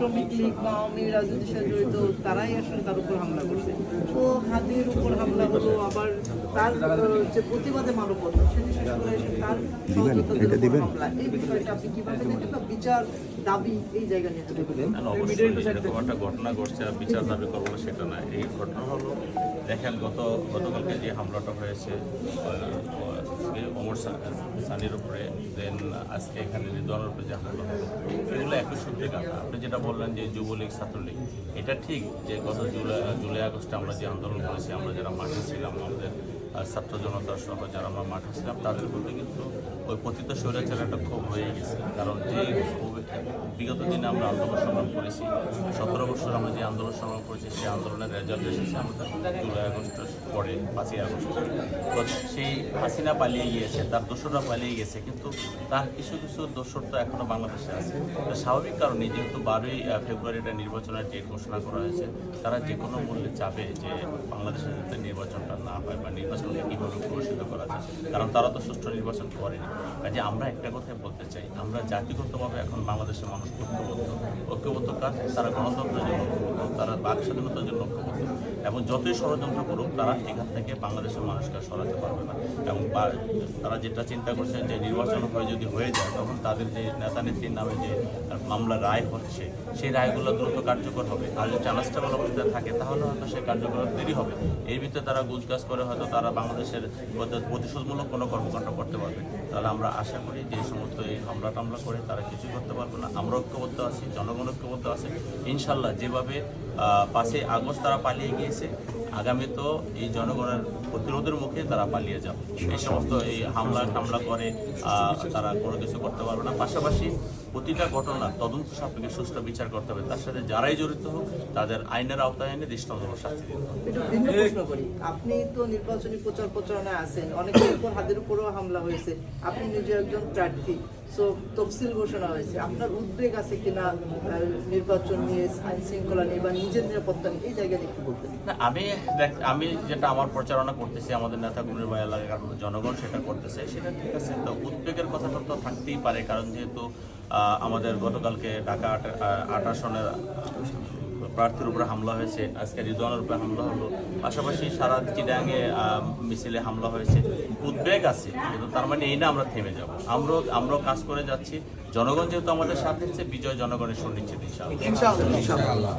শ্রমিক লীগ বা আওয়ামী রাজনীতির সাথে জড়িত তারাই আসলে তার উপর হামলা করছে। তো হাদির উপর হামলা হলো, আবার তার যে প্রতিবাদে মানববন্ধন সেটি শেষ করে এসে তার সহযোগিতাদের উপর হামলা, এই বিষয়টা আপনি কিভাবে দেখেন বা বিচার দাবি এই জায়গা নিয়ে দেখবেন? অবশ্যই এরকম একটা ঘটনা ঘটছে, আর বিচার দাবি করবো সেটা না। এই ঘটনা হলো, দেখেন গতকালকে যে হামলাটা হয়েছে ওমর সানির উপরে, দেন আজকে এখানে রিদওয়ানের উপরে যে হামলা হলো, এগুলো একই সূত্রে কাটা। আপনি যেটা বললেন যে যুবলীগ ছাত্রলীগ, এটা ঠিক যে গত জুলাই আগস্টে আমরা যে আন্দোলন করেছি, আমরা যারা মাঠে ছিলাম, আমাদের ছাত্র জনতা সহ যারা আমরা মাঠে ছিলাম, তাদের মধ্যে কিন্তু ওই পতিত স্বৈরাচারটা খুব হয়ে গেছে। কারণ যে বিগত দিনে আমরা আন্দোলন সংগ্রাম করেছি, 17 বছর আমরা যে আন্দোলন সংগ্রাম করেছি, সেই আন্দোলনের রেজাল্ট এসেছে আমাদের জুলাই আগস্টের পরে 5ই আগস্ট। তো সেই হাসিনা পালিয়ে গিয়েছে, তার দোসররা পালিয়ে গেছে, কিন্তু তার কিছু কিছু দোসর তো এখনও বাংলাদেশে আছে। তো স্বাভাবিক কারণে যেহেতু 12ই ফেব্রুয়ারিটা নির্বাচনের ডেট ঘোষণা করা হয়েছে, তারা যে কোনো মূল্যে চাবে যে বাংলাদেশে যাতে নির্বাচনটা না হয় বা নির্বাচনকে কীভাবে প্রদর্শিত করা যায়, কারণ তারা তো সুষ্ঠু নির্বাচন করেনি। কাজে আমরা একটা কথাই বলতে চাই, আমরা জাতিগতভাবে এখন বাংলাদেশের মানুষ ঐক্যবদ্ধ কাজ, তারা গণতন্ত্রের জন্য ঐক্যবদ্ধ, তারা বাক স্বাধীনতার জন্য ঐক্যবদ্ধ, এবং যতই ষড়যন্ত্র করুক তারা এখান থেকে বাংলাদেশের মানুষকে সরাতে পারবে না। এবং তারা যেটা চিন্তা করছেন যে নির্বাচন যদি হয়ে যায়, তখন তাদের যে নেতা নেত্রীর নামে যে মামলা রায় হচ্ছে, সেই রায়গুলো দ্রুত কার্যকর হবে। আর যদি আনস্টেবল অবস্থায় থাকে তাহলে হয়তো সেই কার্যকর দেরি হবে। এর ভিতরে তারা গুজগাছ করে হয়তো তারা বাংলাদেশের প্রতিশোধমূলক কোনো কর্মকাণ্ড করতে পারবে। তাহলে আমরা আশা করি যে সমস্ত এই হামলা টামলা করে তারা কিছু করতে পারবে না। আমরা ঐক্যবদ্ধ আছি, জনগণ ঐক্যবদ্ধ আছে। ইনশাল্লাহ যেভাবে 5ই আগস্ট তারা পালিয়ে গিয়েছে, আগামী তো এই জনগণের প্রতিরোধের মুখে তারা পালিয়ে যাবে। এই সমস্ত এই হামলা করে তারা কোনো কিছু করতে পারবে না। পাশাপাশি প্রতিটা ঘটনা তদন্ত সাপেক্ষে সুষ্ঠু বিচার করতে হবে, তার সাথে যারাই জড়িত হোক তাদের আইনের আওতায় এনে দৃষ্টান্তমূলক শাস্তি দিতে হবে। একটু ভিন্ন প্রশ্ন করি, আপনি তো নির্বাচনী প্রচারণায় আছেন, অনেকের উপর হাতের উপরেও হামলা হয়েছে, আপনি নিজে একজন প্রার্থী, সো তফসিল ঘোষণা হয়েছে, আপনার উদ্বেগ আছে কিনা নির্বাচন নিয়ে, আইন শৃঙ্খলা নিয়ে বা নিজের নিরাপত্তা নিয়ে, এই জায়গায় একটু বলতেন? না, আমি যেটা আমার প্রচারণা করতেছি, আমাদের নেতাগুলির বা এলাকার জনগণ সেটা করতেছে, সেটা ঠিক আছে। তো উদ্বেগের কথাটা তো থাকতেই পারে, কারণ যেহেতু আমাদের গতকালকে ঢাকা 8 আসনের প্রার্থীর উপরে হামলা হয়েছে, আজকে রিদওয়ানের উপরে হামলা হলো, পাশাপাশি সারা চিটাগাঙে মিছিলে হামলা হয়েছে। উদ্বেগ আছে, কিন্তু তার মানে এই না আমরা থেমে যাব। আমরাও কাজ করে যাচ্ছি। জনগণ যেহেতু আমাদের সাথে দিচ্ছে, বিজয় জনগণের সুনিশ্চিত ইনশাআল্লাহ।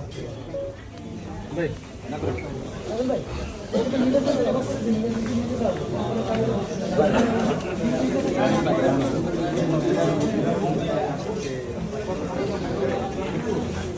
ভাই